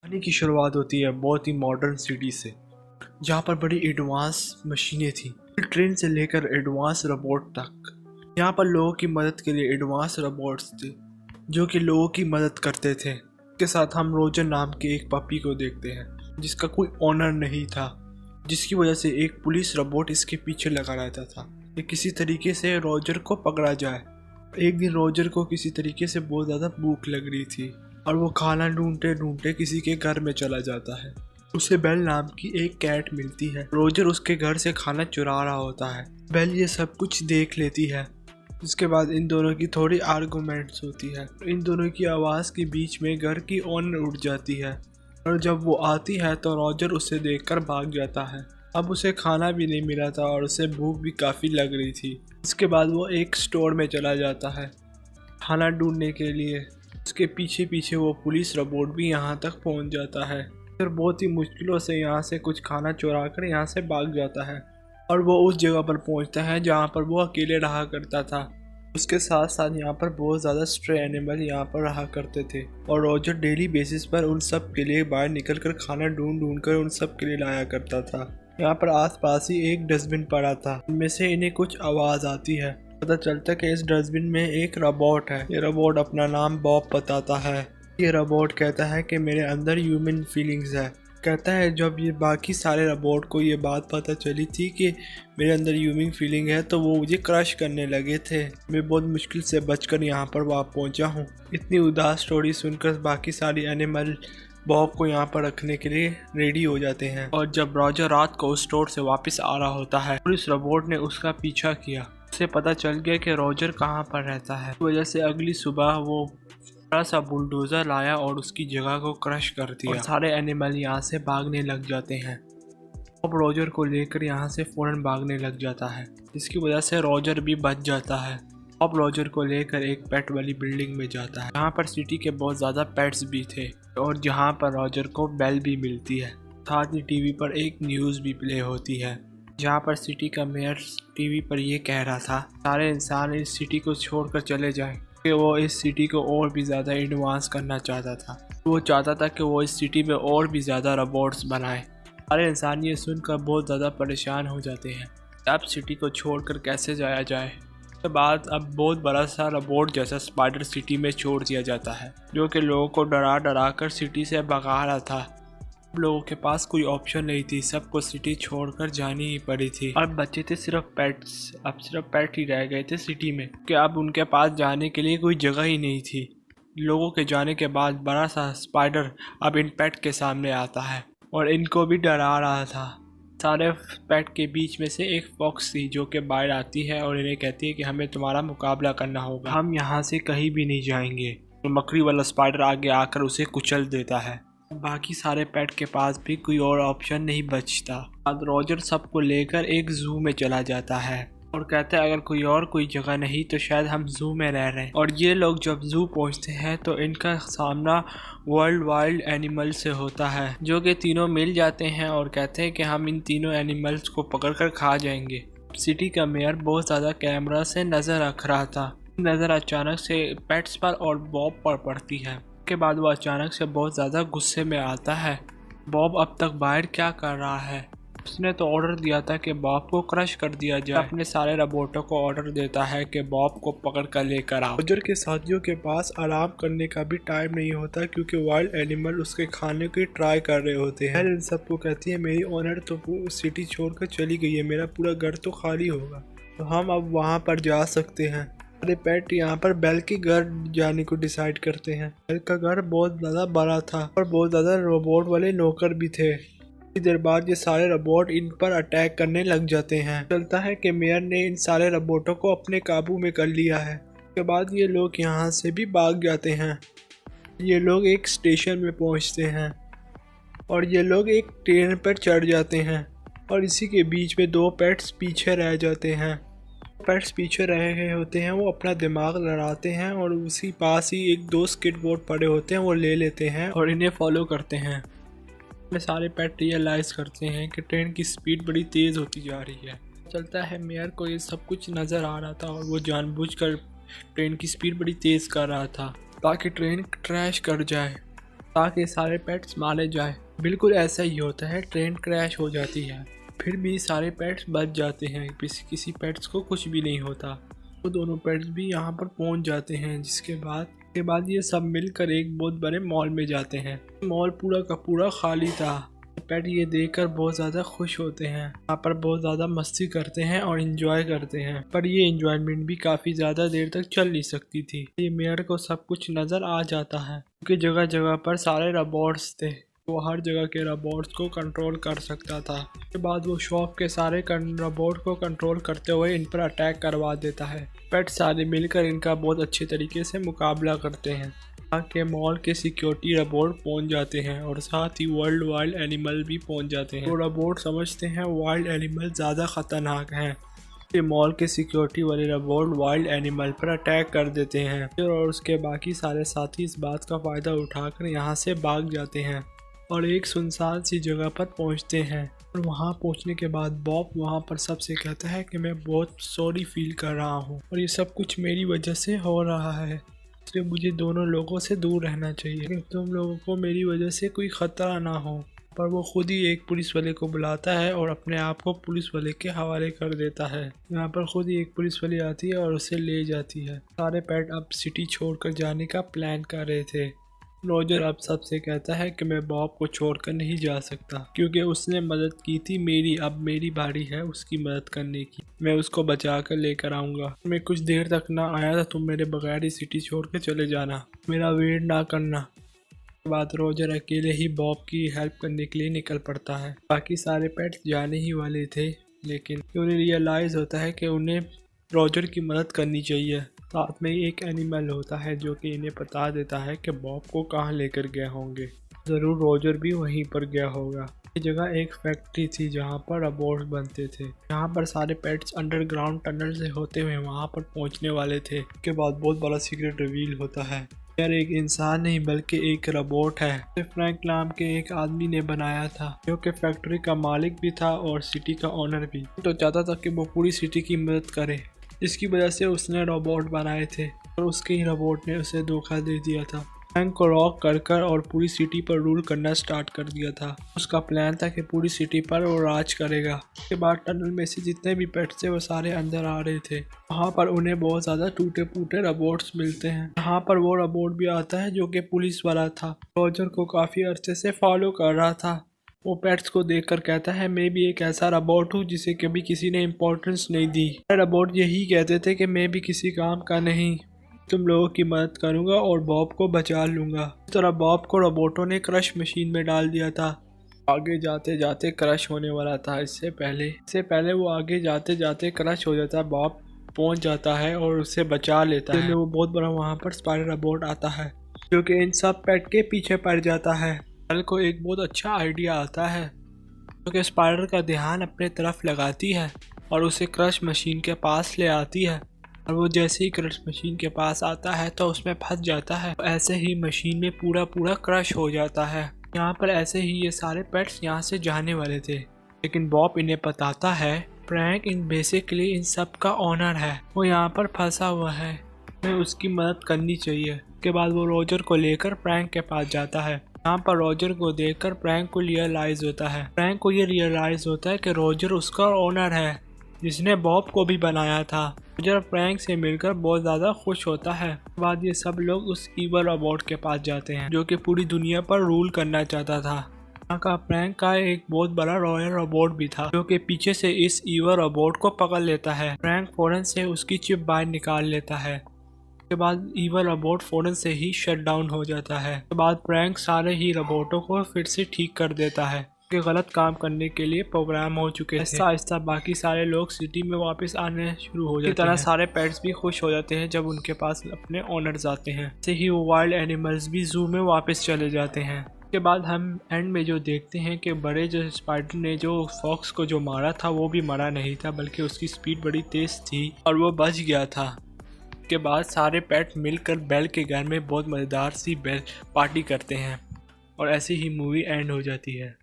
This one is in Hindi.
कहानी की शुरुआत होती है बहुत ही मॉडर्न सिटी से, जहाँ पर बड़ी एडवांस मशीनें थी। ट्रेन से लेकर एडवांस रोबोट तक, यहाँ पर लोगों की मदद के लिए एडवांस रोबोट्स थे जो कि लोगों की मदद करते थे। के साथ हम रोजर नाम के एक पपी को देखते हैं जिसका कोई ऑनर नहीं था, जिसकी वजह से एक पुलिस रोबोट इसके पीछे लगा रहता था कि किसी तरीके से रोजर को पकड़ा जाए। एक दिन रोजर को किसी तरीके से बहुत ज़्यादा भूख लग रही थी और वो खाना ढूंढते ढूंढते किसी के घर में चला जाता है। उसे बेल नाम की एक कैट मिलती है। रोजर उसके घर से खाना चुरा रहा होता है। बेल ये सब कुछ देख लेती है। इसके बाद इन दोनों की थोड़ी आर्गूमेंट्स होती है। इन दोनों की आवाज़ के बीच में घर की ओनर उठ जाती है और जब वो आती है तो रोजर उसे देखकर भाग जाता है। अब उसे खाना भी नहीं मिला था और उसे भूख भी काफ़ी लग रही थी। इसके बाद वो एक स्टोर में चला जाता है खाना ढूंढने के लिए। उसके पीछे पीछे वो पुलिस रोबोट भी यहाँ तक पहुँच जाता है। फिर बहुत ही मुश्किलों से यहाँ से कुछ खाना चुरा कर यहाँ से भाग जाता है और वो उस जगह पर पहुँचता है जहाँ पर वो अकेले रहा करता था। उसके साथ साथ यहाँ पर बहुत ज़्यादा स्ट्रे एनिमल यहाँ पर रहा करते थे और रोजर डेली बेसिस पर उन सब के लिए बाहर निकल कर खाना ढूंढ कर उन सब के लिए लाया करता था। यहाँ पर आसपास ही एक डस्टबिन पड़ा था। इनमें से इन्हें कुछ आवाज़ आती है। पता चलता है कि इस डस्टबिन में एक रोबोट है। ये रोबोट अपना नाम बॉब बताता है। ये रोबोट कहता है कि मेरे अंदर ह्यूमन फीलिंग्स है। कहता है जब ये बाकी सारे रोबोट को ये बात पता चली थी कि मेरे अंदर ह्यूमन फीलिंग है तो वो मुझे क्रश करने लगे थे। मैं बहुत मुश्किल से बचकर यहाँ पर पहुँचा हूँ। इतनी उदास स्टोरी सुनकर बाकी सारी एनिमल बॉब को यहाँ पर रखने के लिए रेडी हो जाते हैं। और जब रोजर रात को उस स्टोर से वापस आ रहा होता है, पुलिस रोबोट ने उसका पीछा किया। उसे पता चल गया कि रोजर कहाँ पर रहता है। इस वजह से अगली सुबह वो बड़ा सा बुलडोजर लाया और उसकी जगह को क्रश कर दिया और सारे एनिमल यहाँ से भागने लग जाते हैं। अब रोजर को लेकर यहाँ से फौरन भागने लग जाता है, जिसकी वजह से रोजर भी बच जाता है। अब रोजर को लेकर एक पेट वाली बिल्डिंग में जाता है जहाँ पर सिटी के बहुत ज़्यादा पेट्स भी थे और जहाँ पर रोजर को बेल भी मिलती है। साथ ही टीवी पर एक न्यूज़ भी प्ले होती है जहाँ पर सिटी का मेयर टीवी पर ये कह रहा था सारे इंसान इस सिटी को छोड़कर चले जाएं कि वो इस सिटी को और भी ज़्यादा एडवांस करना चाहता था। वो चाहता था कि वो इस सिटी में और भी ज़्यादा रोबोट्स बनाए। सारे इंसान ये सुनकर बहुत ज़्यादा परेशान हो जाते हैं अब सिटी को छोड़कर कैसे जाया जाए। उसके बाद अब बहुत बड़ा सा रोबोट जैसा स्पाइडर सिटी में छोड़ दिया जाता है जो कि लोगों को डरा डरा कर सिटी से भगा रहा था। लोगों के पास कोई ऑप्शन नहीं थी, सबको सिटी छोड़कर जानी ही पड़ी थी। अब बचे थे सिर्फ पेट्स। अब सिर्फ पेट ही रह गए थे सिटी में कि अब उनके पास जाने के लिए कोई जगह ही नहीं थी। लोगों के जाने के बाद बड़ा सा स्पाइडर अब इन पेट के सामने आता है और इनको भी डरा रहा था। सारे पेट के बीच में से एक फॉक्स थी जो कि बाहर आती है और इन्हें कहती है कि हमें तुम्हारा मुकाबला करना होगा, हम यहाँ से कहीं भी नहीं जाएंगे। तो मकड़ी वाला स्पाइडर आगे आकर उसे कुचल देता है। बाकी सारे पेट के पास भी कोई और ऑप्शन नहीं बचता। अब रोजर सबको लेकर एक जू में चला जाता है और कहता है अगर कोई जगह नहीं तो शायद हम जू में रह रहे हैं। और ये लोग जब जू पहुंचते हैं तो इनका सामना वर्ल्ड वाइल्ड एनिमल से होता है जो कि तीनों मिल जाते हैं और कहते हैं कि हम इन तीनों एनिमल्स को पकड़कर खा जाएंगे। सिटी का मेयर बहुत ज़्यादा कैमरा से नज़र रख रहा था। नज़र अचानक से पेट्स पर और बॉब पर पड़ती है। के बाद वो अचानक से बहुत ज़्यादा गुस्से में आता है। बॉब अब तक बाहर क्या कर रहा है? उसने तो ऑर्डर दिया था कि बॉब को क्रश कर दिया जाए। अपने सारे रोबोटों को ऑर्डर देता है कि बॉब को पकड़ कर लेकर आओ। रोजर के साथियों के पास आराम करने का भी टाइम नहीं होता क्योंकि वाइल्ड एनिमल उसके खाने की ट्राई कर रहे होते हैं। इन सबको कहती है मेरी ऑनर तो वो सिटी छोड़कर चली गई है, मेरा पूरा घर तो खाली होगा तो हम अब वहाँ पर जा सकते हैं। सारे पेट यहाँ पर बेल के घर जाने को डिसाइड करते हैं। बेल का घर बहुत ज़्यादा बड़ा था और बहुत ज़्यादा रोबोट वाले नौकर भी थे। कुछ देर बाद ये सारे रोबोट इन पर अटैक करने लग जाते हैं। चलता है कि मेयर ने इन सारे रोबोटों को अपने काबू में कर लिया है। उसके बाद ये लोग यहाँ से भी भाग जाते हैं। ये लोग एक स्टेशन में पहुँचते हैं और ये लोग एक ट्रेन पर चढ़ जाते हैं और इसी के बीच में दो पेट्स पीछे रह जाते हैं। पेट्स पीछे रहे गए होते हैं, वो अपना दिमाग लड़ाते हैं और उसी पास ही एक दो स्केटबोर्ड पड़े होते हैं वो ले लेते हैं और इन्हें फॉलो करते हैं। में सारे पेट रियलाइज़ करते हैं कि ट्रेन की स्पीड बड़ी तेज़ होती जा रही है। चलता है मेयर को ये सब कुछ नज़र आ रहा था और वो जानबूझकर ट्रेन की स्पीड बड़ी तेज़ कर रहा था ताकि ट्रेन क्रैश कर जाए। ताकि सारे पेट्स मारे जाए। बिल्कुल ऐसा ही होता है, ट्रेन क्रैश हो जाती है, फिर भी सारे पेट्स बच जाते हैं, किसी पेट्स को कुछ भी नहीं होता। वो दोनों पेट्स भी यहाँ पर पहुँच जाते हैं, जिसके बाद ये सब मिलकर एक बहुत बड़े मॉल में जाते हैं। मॉल पूरा का पूरा खाली था। पेट ये देखकर बहुत ज़्यादा खुश होते हैं, यहाँ पर बहुत ज़्यादा मस्ती करते हैं और इंजॉय करते हैं, पर ये इंजॉयमेंट भी काफ़ी ज़्यादा देर तक चल नहीं सकती थी। ये मेयर को सब कुछ नज़र आ जाता है, क्योंकि जगह जगह पर सारे रोबोट्स थे, वो हर जगह के रोबोट्स को कंट्रोल कर सकता था। उसके बाद वो शॉप के सारे रोबोट को कंट्रोल करते हुए इन पर अटैक करवा देता है। पेट सारे मिलकर इनका बहुत अच्छे तरीके से मुकाबला करते हैं। के मॉल के सिक्योरिटी रोबोट पहुंच जाते हैं और साथ ही वर्ल्ड वाइल्ड एनिमल भी पहुंच जाते हैं। वो रोबोट समझते हैं वाइल्ड एनिमल ज़्यादा ख़तरनाक हैं। ये मॉल के सिक्योरिटी वाले रोबोट वाइल्ड एनिमल पर अटैक कर देते हैं और उसके बाकी सारे साथी इस बात का फ़ायदा उठाकर यहाँ से भाग जाते हैं और एक सुनसान सी जगह पर पहुँचते हैं। और वहाँ पहुँचने के बाद बॉब वहाँ पर सबसे कहता है कि मैं बहुत सॉरी फील कर रहा हूँ और ये सब कुछ मेरी वजह से हो रहा है, इसलिए मुझे दोनों लोगों से दूर रहना चाहिए, तुम लोगों को मेरी वजह से कोई ख़तरा ना हो। पर वो खुद ही एक पुलिस वाले को बुलाता है और अपने आप को पुलिस वाले के हवाले कर देता है। यहाँ पर खुद ही एक पुलिस वाली आती है और उसे ले जाती है। सारे पेट अब सिटी छोड़कर जाने का प्लान कर रहे थे। रोजर अब सबसे कहता है कि मैं बॉब को छोड़कर नहीं जा सकता, क्योंकि उसने मदद की थी मेरी, अब मेरी बारी है उसकी मदद करने की। मैं उसको बचा कर लेकर आऊँगा। मैं कुछ देर तक ना आया था, तुम मेरे बगैर ही सिटी छोड़ के चले जाना, मेरा वेट ना करना। बाद रोजर अकेले ही बॉब की हेल्प करने के लिए निकल पड़ता है। बाकी सारे पेट्स जाने ही वाले थे, लेकिन उन्हें रियलाइज़ होता है कि उन्हें रोजर की मदद करनी चाहिए। साथ में एक एनिमल होता है जो कि इन्हें बता देता है कि बॉब को कहाँ लेकर गए होंगे। ज़रूर रोजर भी वहीं पर गया होगा। ये जगह एक फैक्ट्री थी जहाँ पर रोबोट्स बनते थे। यहाँ पर सारे पेट्स अंडरग्राउंड टनल से होते हुए वहाँ पर पहुँचने वाले थे। उसके बाद बहुत बड़ा सीक्रेट रिवील होता है। यार एक इंसान नहीं बल्कि एक रोबोट है। फ्रैंक नाम के एक आदमी ने बनाया था, जो कि फैक्ट्री का मालिक भी था और सिटी का ओनर भी। तो चाहता था कि वो पूरी सिटी की मदद करे, जिसकी वजह से उसने रोबोट बनाए थे और उसके ही रोबोट ने उसे धोखा दे दिया था। फ्रैंक को रॉक कर और पूरी सिटी पर रूल करना स्टार्ट कर दिया था। उसका प्लान था कि पूरी सिटी पर वो राज करेगा। उसके बाद टनल में से जितने भी पेट्स थे वो सारे अंदर आ रहे थे। वहाँ पर उन्हें बहुत ज़्यादा टूटे फूटे रोबोट्स मिलते हैं। यहाँ पर वो रोबोट भी आता है जो कि पुलिस वाला था, रोजर को काफ़ी अरसे से फॉलो कर रहा था। वो पेट्स को देखकर कहता है मैं भी एक ऐसा रोबोट हूँ जिसे कभी किसी ने इम्पोर्टेंस नहीं दी। रोबोट यही कहते थे कि मैं भी किसी काम का नहीं, तुम लोगों की मदद करूंगा और बॉब को बचा लूंगा। इस तरह बॉब को रोबोटों ने क्रश मशीन में डाल दिया था। आगे जाते जाते क्रश होने वाला था। इससे पहले वो आगे जाते जाते क्रश हो जाता है। बॉब पहुंच जाता है और उसे बचा लेता है। वो बहुत बड़ा वहां पर स्पाइडर रोबोट आता है जो कि इन सब पेट के पीछे पड़ जाता है। कल को एक बहुत अच्छा आइडिया आता है जो कि स्पाइडर का ध्यान अपने तरफ लगाती है और उसे क्रश मशीन के पास ले आती है। और वो जैसे ही क्रश मशीन के पास आता है तो उसमें फंस जाता है। ऐसे ही मशीन में पूरा क्रश हो जाता है। यहाँ पर ऐसे ही ये सारे पेट्स यहाँ से जाने वाले थे, लेकिन बॉब इन्हें बताता है फ्रैंक इन बेसिकली इन सब का ओनर है, वो यहाँ पर फंसा हुआ है, हमें उसकी मदद करनी चाहिए। उसके बाद वो रोजर को लेकर फ्रैंक के पास जाता है। यहाँ पर रोजर को देखकर फ्रैंक को रियलाइज होता है कि रोजर उसका ओनर है जिसने बॉब को भी बनाया था। रोजर फ्रैंक से मिलकर बहुत ज़्यादा खुश होता है। उसके बाद ये सब लोग उस ईवल रोबोट के पास जाते हैं जो कि पूरी दुनिया पर रूल करना चाहता था। यहाँ का फ्रैंक का एक बहुत बड़ा रॉयल रोबोट भी था जो कि पीछे से इस ईवल रोबोट को पकड़ लेता है। फ्रैंक फौरन से उसकी चिप बाहर निकाल लेता है। उसके बाद ईवल रोबोट फौरन से ही शट डाउन हो जाता है। उसके बाद फ्रैंक सारे ही रोबोटों को फिर से ठीक कर देता है के गलत काम करने के लिए प्रोग्राम हो चुके थे। आहिस्ता बाकी सारे लोग सिटी में वापस आने शुरू हो जाते हैं। इसी तरह सारे पेट्स भी खुश हो जाते हैं जब उनके पास अपने ओनर्स आते हैं। ऐसे ही वो वाइल्ड एनिमल्स भी जू में वापस चले जाते हैं। उसके बाद हम एंड में जो देखते हैं कि बड़े जो स्पाइडर ने जो फॉक्स को जो मारा था वो भी मरा नहीं था, बल्कि उसकी स्पीड बड़ी तेज थी और वो बच गया था। उसके बाद सारे पेट मिलकर बेल के घर में बहुत मज़ेदार सी बेल पार्टी करते हैं और ऐसे ही मूवी एंड हो जाती है।